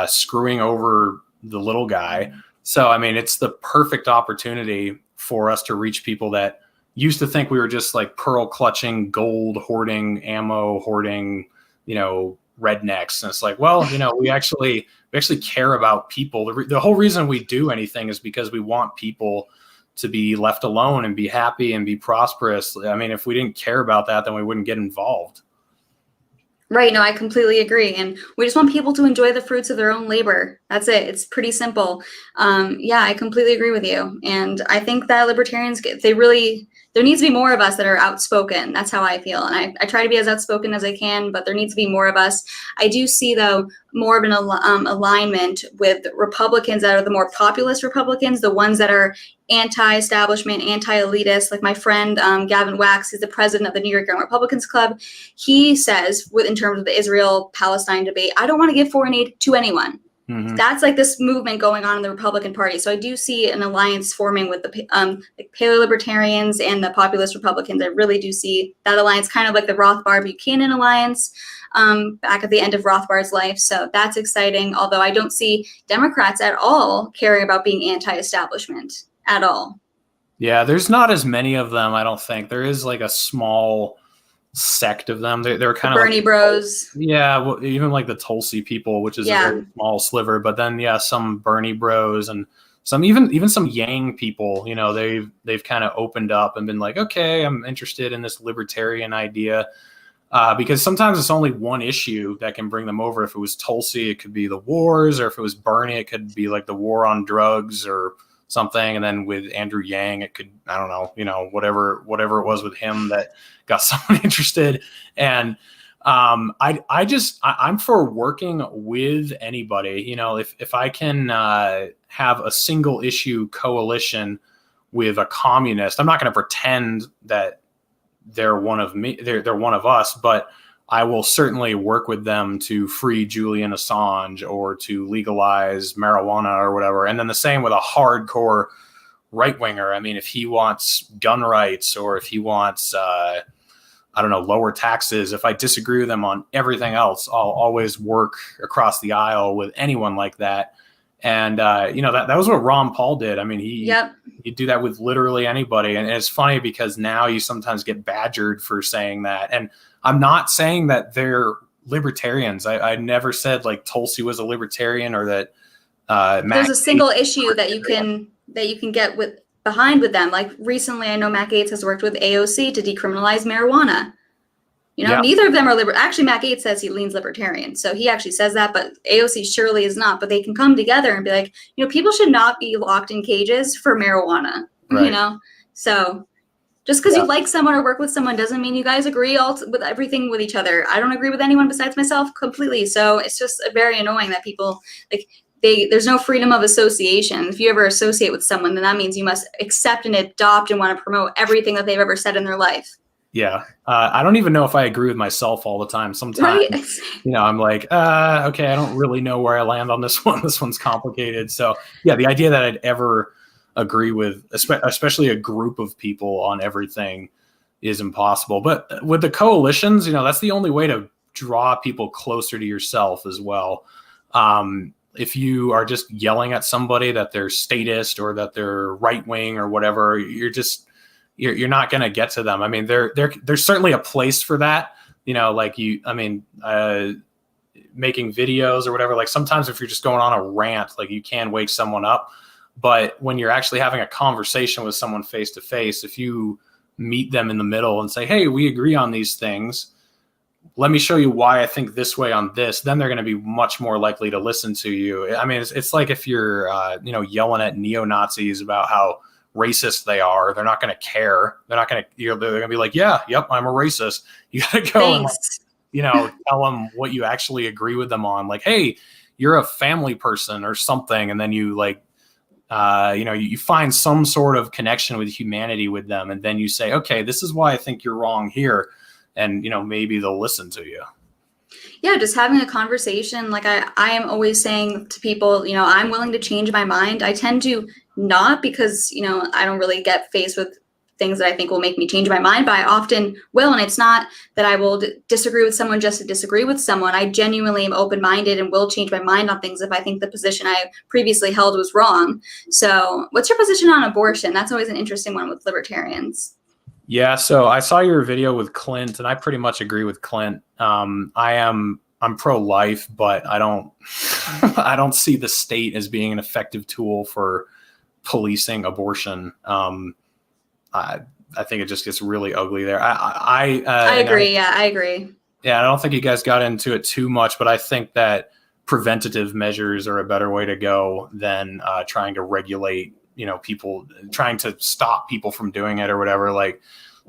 S5: screwing over the little guy. So, I mean, it's the perfect opportunity for us to reach people that used to think we were just like pearl clutching, gold hoarding, ammo hoarding, rednecks. And it's like, well, we actually care about people. The whole reason we do anything is because we want people to be left alone and be happy and be prosperous. I mean, if we didn't care about that, then we wouldn't get involved.
S9: Right. No, I completely agree. And we just want people to enjoy the fruits of their own labor. That's it. It's pretty simple. Yeah, I completely agree with you. And I think that libertarians, there needs to be more of us that are outspoken. That's how I feel. And I try to be as outspoken as I can, but there needs to be more of us. I do see, though, more of an alignment with Republicans that are the more populist Republicans, the ones that are anti-establishment, anti-elitist. Like my friend Gavin Wax is the president of the New York Young Republicans Club. He says, in terms of the Israel-Palestine debate, I don't want to give foreign aid to anyone. Mm-hmm. That's like this movement going on in the Republican Party. So I do see an alliance forming with the paleo-libertarians and the populist Republicans. I really do see that alliance, kind of like the Rothbard-Buchanan alliance back at the end of Rothbard's life. So that's exciting, although I don't see Democrats at all caring about being anti-establishment at all.
S5: Yeah, there's not as many of them, I don't think. There is like a small sect of them. They're kind of
S9: Bernie
S5: like,
S9: Bros.
S5: Yeah, well, even like the Tulsi people, which is a very small sliver. But then, some Bernie Bros and some even some Yang people. They've kind of opened up and been like, okay, I'm interested in this libertarian idea. Because sometimes it's only one issue that can bring them over. If it was Tulsi, it could be the wars, or if it was Bernie, it could be like the war on drugs or something. And then with Andrew Yang, it could, I don't know, whatever it was with him that got someone interested. And I'm for working with anybody. If I can have a single issue coalition with a communist, I'm not going to pretend that they're one of me. They're one of us, but I will certainly work with them to free Julian Assange or to legalize marijuana or whatever. And then the same with a hardcore right winger. I mean, if he wants gun rights or if he wants, lower taxes, if I disagree with them on everything else, I'll always work across the aisle with anyone like that. And, that was what Ron Paul did. I mean, he'd do that with literally anybody. And it's funny because now you sometimes get badgered for saying that. And I'm not saying that they're libertarians. I never said like Tulsi was a libertarian or that
S9: there's a single issue that you can get behind with them. Like recently, I know Matt Gaetz has worked with AOC to decriminalize marijuana. Neither of them are Actually, Matt Gaetz says he leans libertarian, so he actually says that, but AOC surely is not. But they can come together and be like, people should not be locked in cages for marijuana. Right. So just because you like someone or work with someone doesn't mean you guys agree with everything with each other. I don't agree with anyone besides myself completely. So it's just very annoying that people there's no freedom of association. If you ever associate with someone, then that means you must accept and adopt and want to promote everything that they've ever said in their life.
S5: Yeah. I don't even know if I agree with myself all the time. Sometimes, right. I'm like, okay, I don't really know where I land on this one. This one's complicated. So yeah, the idea that I'd ever agree with, especially a group of people on everything, is impossible. But with the coalitions, that's the only way to draw people closer to yourself as well. If you are just yelling at somebody that they're statist or that they're right wing or whatever, you're not going to get to them. I mean, there's certainly a place for that, making videos or whatever. Like sometimes if you're just going on a rant, like you can wake someone up. But when you're actually having a conversation with someone face to face, if you meet them in the middle and say, hey, we agree on these things, let me show you why I think this way on this, then they're going to be much more likely to listen to you. I mean, it's like if you're, yelling at neo-Nazis about how racist they are, they're not going to care. They're not going to, they're going to be like, yep, I'm a racist. You got to go and tell them what you actually agree with them on. Like, hey, you're a family person or something. And then you you find some sort of connection with humanity with them. And then you say, okay, this is why I think you're wrong here. And, maybe they'll listen to you.
S9: Yeah, just having a conversation. Like I am always saying to people, I'm willing to change my mind. I tend to not because, I don't really get faced with things that I think will make me change my mind, but I often will. And it's not that I will disagree with someone just to disagree with someone. I genuinely am open-minded and will change my mind on things if I think the position I previously held was wrong. So what's your position on abortion? That's always an interesting one with libertarians.
S5: Yeah, so I saw your video with Clint, and I pretty much agree with Clint. I'm pro-life, but I don't I don't see the state as being an effective tool for policing abortion. I think it just gets really ugly there.
S9: I agree. I agree.
S5: Yeah, I don't think you guys got into it too much, but I think that preventative measures are a better way to go than trying to regulate, people, trying to stop people from doing it or whatever, like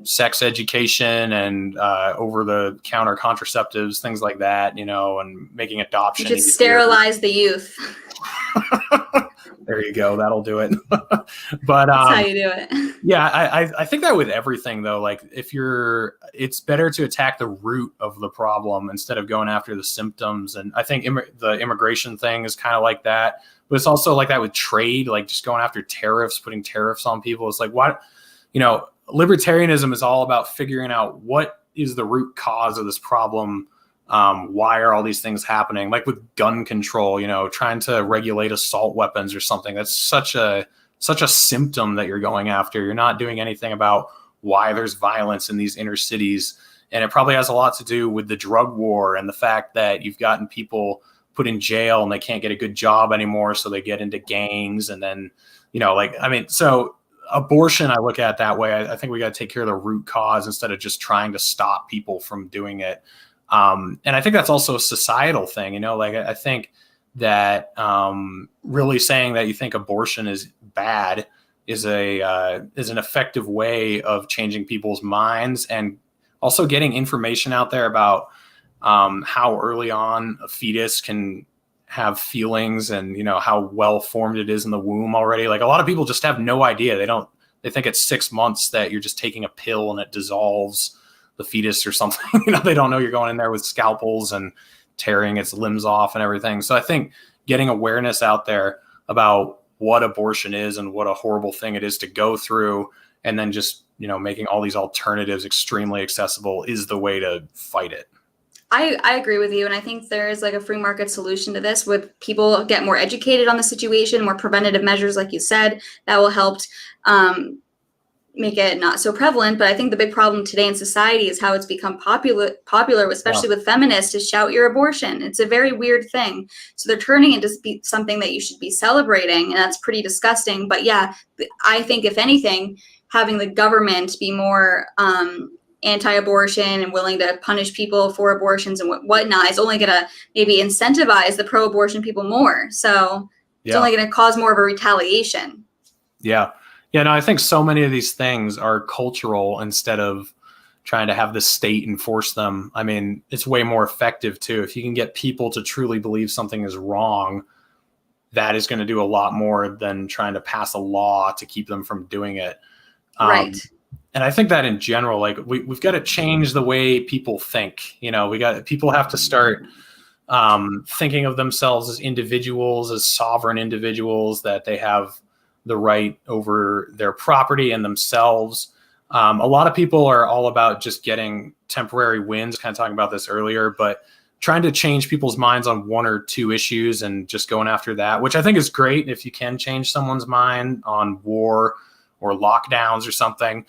S5: sex education and over-the-counter contraceptives, things like that, and making adoption.
S9: You just sterilize the youth.
S5: There you go. That'll do it. But
S9: that's how you do it.
S5: Yeah, I think that with everything though, like it's better to attack the root of the problem instead of going after the symptoms. And I think the immigration thing is kind of like that, but it's also like that with trade, like just going after tariffs, putting tariffs on people. It's like, what, libertarianism is all about figuring out what is the root cause of this problem. Why are all these things happening? Like with gun control, trying to regulate assault weapons or something. That's such a symptom that you're going after. You're not doing anything about why there's violence in these inner cities. And it probably has a lot to do with the drug war and the fact that you've gotten people put in jail and they can't get a good job anymore. So they get into gangs. And then, so abortion, I look at it that way. I think we got to take care of the root cause instead of just trying to stop people from doing it. And I think that's also a societal thing, I think that really saying that you think abortion is bad is an effective way of changing people's minds and also getting information out there about how early on a fetus can have feelings and, how well formed it is in the womb already. Like a lot of people just have no idea. They think it's 6 months that you're just taking a pill and it dissolves the fetus or something. They don't know you're going in there with scalpels and tearing its limbs off and everything. So I think getting awareness out there about what abortion is and what a horrible thing it is to go through, and then just, making all these alternatives extremely accessible is the way to fight it.
S9: I agree with you. And I think there is like a free market solution to this with people get more educated on the situation, more preventative measures, like you said, that will help make it not so prevalent. But I think the big problem today in society is how it's become popular, especially with feminists, to shout your abortion. It's a very weird thing. So they're turning it to be something that you should be celebrating. And that's pretty disgusting. But yeah, I think if anything, having the government be more anti-abortion and willing to punish people for abortions and whatnot is only going to maybe incentivize the pro-abortion people more. So it's only going to cause more of a retaliation.
S5: Yeah. Yeah, no, I think so many of these things are cultural instead of trying to have the state enforce them. I mean, it's way more effective too. If you can get people to truly believe something is wrong, that is going to do a lot more than trying to pass a law to keep them from doing it.
S9: Right.
S5: And I think that in general, like we've got to change the way people think. People have to start thinking of themselves as individuals, as sovereign individuals, that they have the right over their property and themselves. A lot of people are all about just getting temporary wins, kind of talking about this earlier, but trying to change people's minds on one or two issues and just going after that, which I think is great if you can change someone's mind on war or lockdowns or something.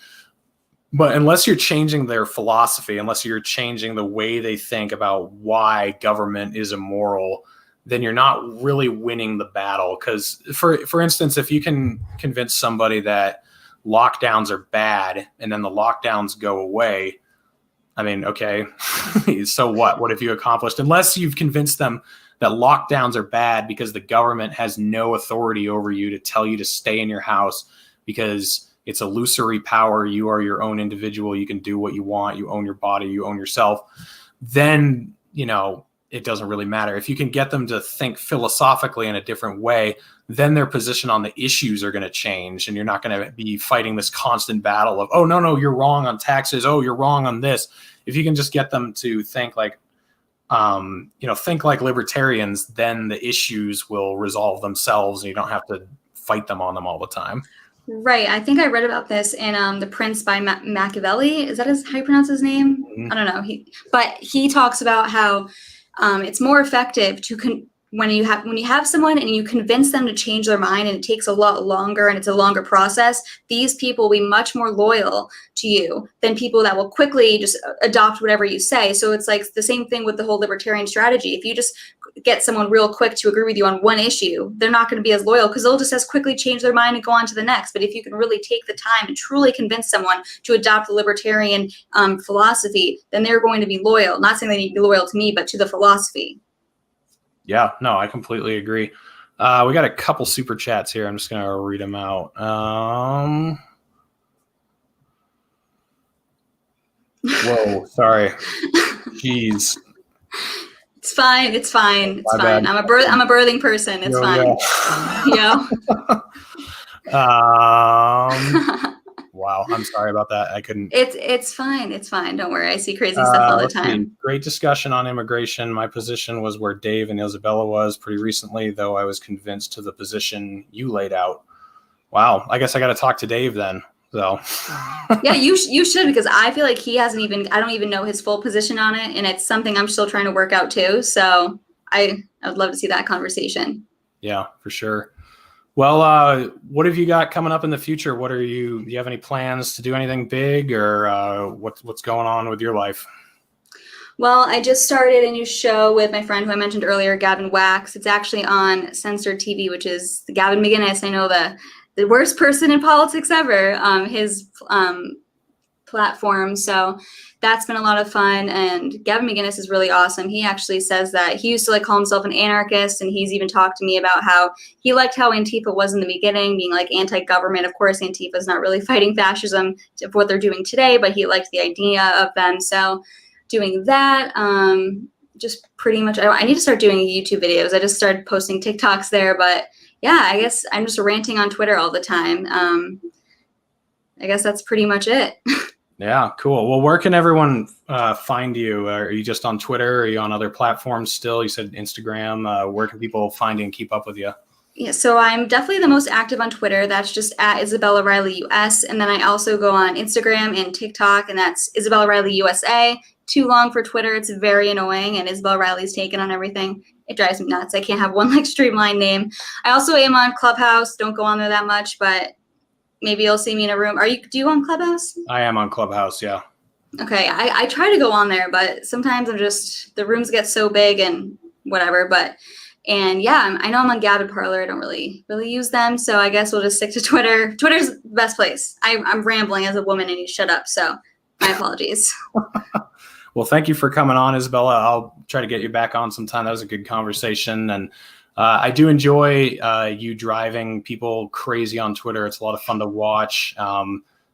S5: But unless you're changing their philosophy, unless you're changing the way they think about why government is immoral, then you're not really winning the battle. Because for instance, if you can convince somebody that lockdowns are bad and then the lockdowns go away, I mean, okay, so what? What have you accomplished? Unless you've convinced them that lockdowns are bad because the government has no authority over you to tell you to stay in your house because it's illusory power. You are your own individual. You can do what you want. You own your body. You own yourself. Then, it doesn't really matter. If you can get them to think philosophically in a different way, then their position on the issues are going to change. And you're not going to be fighting this constant battle of, oh, no, you're wrong on taxes. Oh, you're wrong on this. If you can just get them to think like, think like libertarians, then the issues will resolve themselves and you don't have to fight them on them all the time.
S9: Right. I think I read about this in The Prince by Machiavelli. Is that how you pronounce his name?
S5: Mhm.
S9: I don't know. But he talks about how it's more effective to when you have someone and you convince them to change their mind, and it takes a lot longer and it's a longer process. These people will be much more loyal to you than people that will quickly just adopt whatever you say. So it's like the same thing with the whole libertarian strategy. If you just get someone real quick to agree with you on one issue, they're not going to be as loyal because they'll just as quickly change their mind and go on to the next. But if you can really take the time and truly convince someone to adopt the libertarian philosophy, then they're going to be loyal. Not saying they need to be loyal to me, but to the philosophy.
S5: Yeah, no, I completely agree. We got a couple super chats here. I'm just going to read them out. Whoa, sorry. Jeez.
S9: It's fine. It's fine. It's
S5: My
S9: fine.
S5: bad.
S9: I'm a birthing person. It's fine.
S5: Wow, I'm sorry about that. I couldn't.
S9: It's fine. It's fine. Don't worry. I see crazy stuff all the time.
S5: Great discussion on immigration. My position was where Dave and Isabella was pretty recently, though I was convinced to the position you laid out. Wow, I guess I got to talk to Dave then. So
S9: yeah, you should, because I feel like I don't even know his full position on it, and it's something I'm still trying to work out too. So I would love to see that conversation.
S5: Yeah, for sure. Well, what have you got coming up in the future? Do you have any plans to do anything big, or what's going on with your life?
S9: Well, I just started a new show with my friend who I mentioned earlier, Gavin Wax. It's actually on Censored TV, which is Gavin McGinnis. I know the worst person in politics ever, his platform. So that's been a lot of fun. And Gavin McGinnis is really awesome. He actually says that he used to call himself an anarchist. And he's even talked to me about how he liked how Antifa was in the beginning, being anti-government. Of course, Antifa is not really fighting fascism of what they're doing today, but he liked the idea of them. So doing that, just pretty much, I need to start doing YouTube videos. I just started posting TikToks there, but yeah, I guess I'm just ranting on Twitter all the time. I guess that's pretty much it.
S5: Yeah, cool. Well, where can everyone find you? Are you just on Twitter? Are you on other platforms still? You said Instagram. Where can people find you and keep up with you?
S9: Yeah, so I'm definitely the most active on Twitter. That's just at Isabella Riley US. And then I also go on Instagram and TikTok, and that's Isabella Riley USA. Too long for Twitter. It's very annoying, and Isabella Riley's taken on everything. It drives me nuts. I can't have one streamlined name. I also am on Clubhouse. Don't go on there that much, but maybe you'll see me in a room. Do you on Clubhouse?
S5: I am on Clubhouse, yeah.
S9: Okay, I try to go on there, but sometimes the rooms get so big and whatever. And yeah, I know I'm on Gavin Parler. I don't really use them, so I guess we'll just stick to Twitter. Twitter's the best place. I'm rambling as a woman, and you shut up. So my apologies.
S5: Well, thank you for coming on, Isabella. I'll try to get you back on sometime. That was a good conversation, and I do enjoy you driving people crazy on Twitter. It's a lot of fun to watch.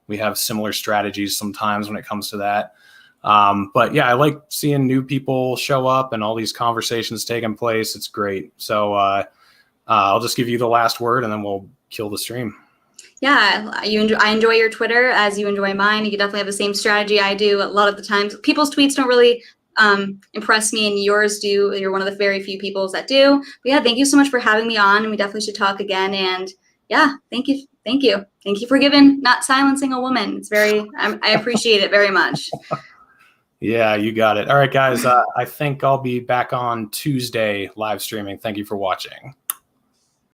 S5: We have similar strategies sometimes when it comes to that. But yeah, I like seeing new people show up and all these conversations taking place. It's great. So I'll just give you the last word, and then we'll kill the stream. Yeah,
S9: I enjoy your Twitter as you enjoy mine. You definitely have the same strategy I do. A lot of the times, people's tweets don't really impress me, and yours do. You're one of the very few people that do. But yeah, thank you so much for having me on, and we definitely should talk again. And yeah, thank you for not silencing a woman. It's I appreciate it very much.
S5: Yeah, you got it. All right, guys. I think I'll be back on Tuesday live streaming. Thank you for watching.